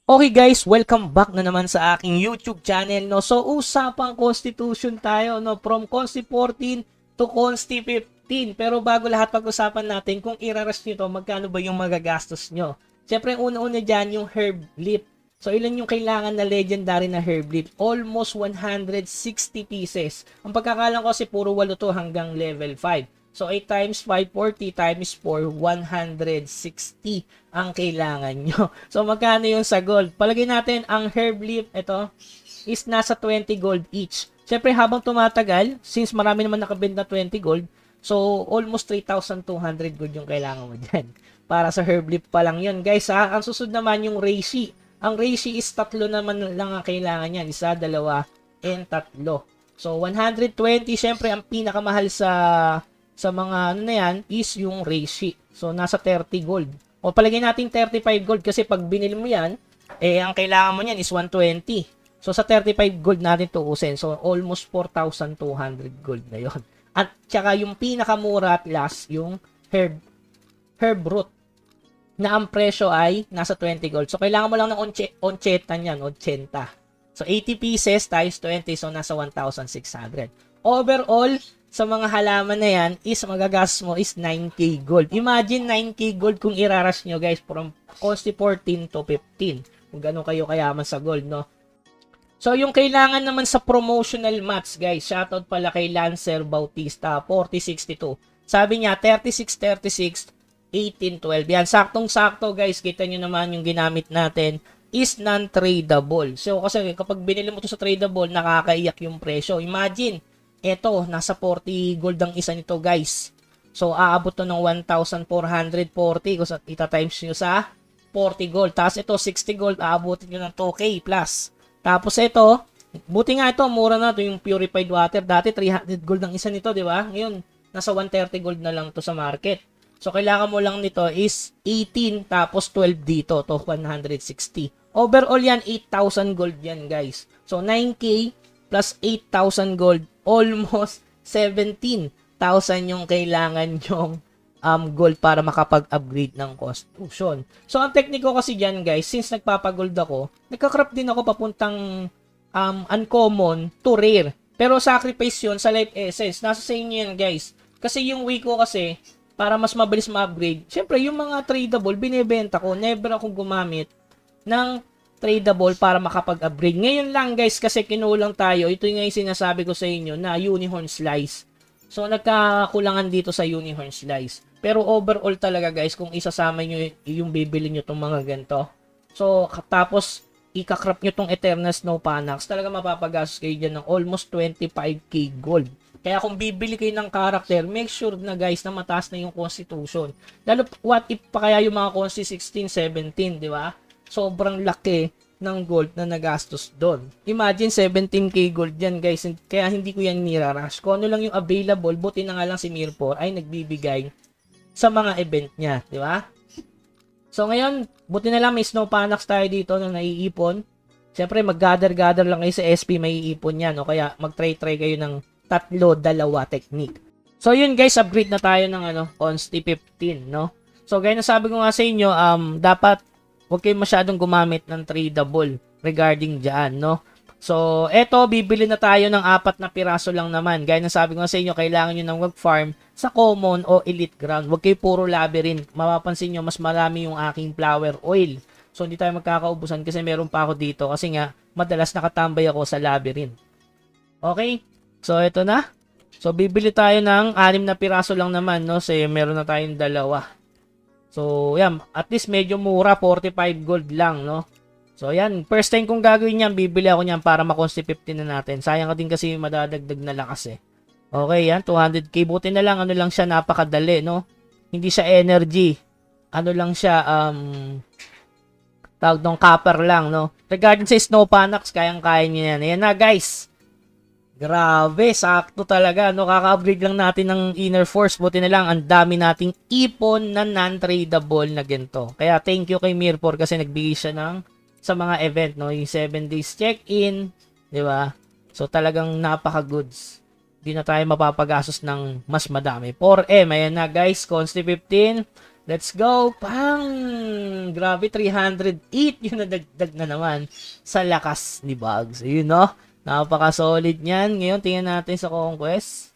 Okay guys, welcome back na naman sa aking YouTube channel, no. So usapang Constitution tayo, no, from Consti 14 to Consti 15. Pero bago lahat, pag-usapan natin kung irarush nyo to, magkano ba yung magagastos nyo. Siyempre, una-una dyan yung herb leaf. So ilan yung kailangan na legendary na herb leaf? Almost 160 pieces. Ang pagkakalang ko kasi puro 8 to hanggang level 5. So 8 times 5, 40 times 4, 160 ang kailangan nyo. So magkano yung sa gold? Palagay natin ang herb leaf, ito, is nasa 20 gold each. Siyempre habang tumatagal, since marami naman nakabenta 20 gold, so almost 3,200 gold yung kailangan mo dyan. Para sa herb leaf pa lang yun. Guys ha, ang susunod naman yung reishi. Ang reishi is 3 naman lang ang kailangan yan. 1, 2, and 3. So 120, siyempre ang pinakamahal sa mga ano na yan is yung reishi. So nasa 30 gold. O palagay natin 35 gold kasi pag binili mo yan, ang kailangan mo yan is 120. So sa 35 gold natin tuusin. So almost 4,200 gold na yon. At saka yung pinakamura at last, yung herb root na ang presyo ay nasa 20 gold. So kailangan mo lang ng onchetan yan, 80. So 80 pieces times 20, so nasa 1,600. Overall, sa mga halaman na yan, is magagastos mo is 9k gold. Imagine 9k gold kung irarush nyo guys from Consti 14 to 15. Kung gano'n kayo kayaman sa gold, no? So, yung kailangan naman sa promotional mats guys, shoutout pala kay Lancer Bautista, 4062. Sabi niya, 36, 36, 18, 12. Yan, saktong-sakto guys, kita nyo naman yung ginamit natin is non-tradable. So, kasi kapag binili mo to sa tradable, nakakaiyak yung presyo. Imagine, eto, nasa 40 gold ang isa nito guys. So, aabot to ng 1,440 kung ita-times nyo sa 40 gold. Tapos ito, 60 gold, aabotin nyo ng 2K plus. Tapos ito, buti nga ito, mura na ito yung purified water. Dati 300 gold ang isa nito, di ba? Ngayon, nasa 130 gold na lang to sa market. So, kailangan mo lang nito is 18 tapos 12 dito to 160. Overall yan, 8,000 gold yan guys. So, 9K plus 8,000 gold, almost 17,000 yung kailangan yung gold para makapag-upgrade ng Constitution. So, ang technique ko kasi dyan, guys, since nagpapagold ako, nagka-crop din ako papuntang uncommon to rare. Pero sacrifice yun sa life essence. Nasa sa inyo yan, guys. Kasi yung way ko kasi, para mas mabilis ma-upgrade, syempre, yung mga tradable, binibenta ko. Never akong gumamit ng tradable para makapag-upgrade. Ngayon lang guys, kasi kinulang tayo. Ito yung sinasabi ko sa inyo na unicorn slice. So, nagkakulangan dito sa unicorn slice. Pero overall talaga guys, kung isasama nyo yung bibili nyo itong mga ganito. So, tapos, ikakrap nyo itong Eternal Snow Panax, talaga mapapagastos kayo dyan ng almost 25k gold. Kaya kung bibili kayo ng character, make sure na guys na mataas na yung Constitution. Lalo, what if pa kaya yung mga Consti 16, 17, di ba? Sobrang laki ng gold na nagastos doon. Imagine 17k gold yan guys. Kaya hindi ko yan nirarush. Kung ano lang yung available, buti na nga lang si Mirpor ay nagbibigay sa mga event niya. Di ba? So ngayon, buti na lang may Snow Panax tayo dito na naiipon. Siyempre mag-gather lang kayo sa SP, may iipon yan. O kaya mag-try kayo ng 3-2 technique. So yun guys, upgrade na tayo ng Consti 15, no? So gaya na sabi ko nga sa inyo, dapat huwag kayo masyadong gumamit ng tradable regarding dyan, no? So, eto, bibili na tayo ng 4 na piraso lang naman. Gaya na sabi ko sa inyo, kailangan nyo ng mag-farm sa common o elite ground. Huwag kayo puro labyrinth. Mapapansin nyo, mas marami yung aking flower oil. So, hindi tayo magkakaubusan kasi meron pa ako dito. Kasi nga, madalas nakatambay ako sa labyrinth. Okay? So, eto na. So, bibili tayo ng 6 na piraso lang naman, no? Kasi meron na tayong 2. So, yan. At least medyo mura. 45 gold lang, no? So, yan. First time kong gagawin yan, bibili ako niyan para ma-Consti 15 na natin. Sayang ka din kasi madadagdag na lakas eh. Okay, yan. 200k. Buti na lang. Ano lang siya, napakadali, no? Hindi siya energy. Ano lang siya, tawag ng copper lang, no? Regarding sa Snow Panax, kayang-kaya niya yan. Ayan na, guys. Grabe, sakto talaga, no? Kaka-upgrade lang natin ng Inner Force. Buti na lang, ang dami nating ipon na non-tradable na ganito. Kaya thank you kay Mirpor kasi nagbigay siya sa mga event, no? Yung 7 days check-in, di ba? So talagang napaka-goods. Hindi na tayo mapapagastos ng mas madami. 4M, ayan na guys, Consti 15. Let's go. Pang! Grabe, 308 yung nadagdag na naman sa lakas ni Bugs. Ayun, no? Napaka-solid niyan. Ngayon, tingnan natin sa Conquest.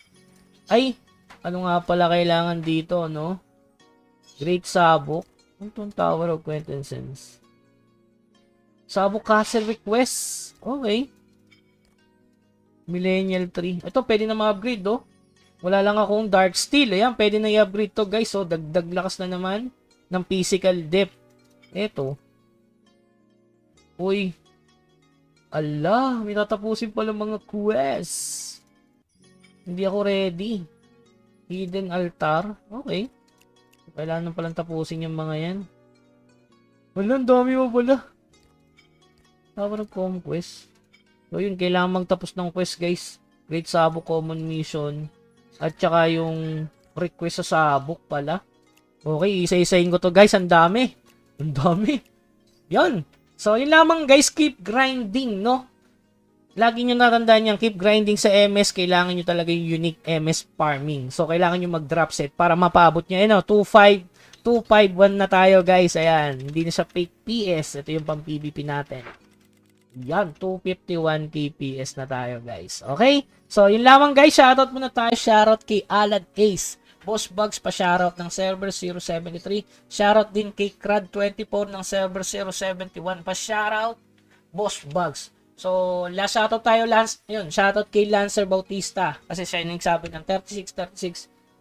Ay, ano nga pala kailangan dito, no? Great Sabok. Ano itong Tower of Quintessence? Sabok Castle Request. Okay. Millennial 3. Ito, pwede na ma-upgrade, oh. Wala lang akong Dark Steel. Ayan, pwede na i-upgrade to, guys. So, dagdag lakas na naman ng physical depth. Ito. Uy. Ala, may tatapusin pala mga quests. Hindi ako ready. Hidden Altar. Okay. Kailangan palang tapusin yung mga yan. Wala, ang dami mo pala. Tower of Conquest. So, yun, kailangan magtapos ng quest, guys. Great Sabok Common Mission. At saka yung request sa sabok pala. Okay, isa-isahin ko to, guys. Ang dami. Ang dami. Yan. So, yun lamang, guys. Keep grinding, no? Lagi nyo natandaan yan. Keep grinding sa MS. Kailangan nyo talaga yung unique MS farming. So, kailangan nyo mag-drop set para mapabot nyo. Ayan, 251 na tayo, guys. Ayan. Hindi na siya fake PS. Ito yung pang PvP natin. Yan, 251 KPS na tayo, guys. Okay? So, yun lamang, guys. Shoutout muna tayo. Shoutout kay Alad Ace. Boss Bugs pa shoutout ng server 073. Shoutout din kay Crad24 ng server 071 pa shoutout. Boss Bugs. So, last shoutout tayo, Lance. Yun, shoutout kay Lancer Bautista. Kasi siya yung nagsabi ng 36,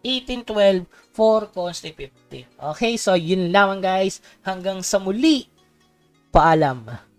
18, 12 for Consti 50. Okay? So, yun lamang, guys. Hanggang sa muli. Paalam.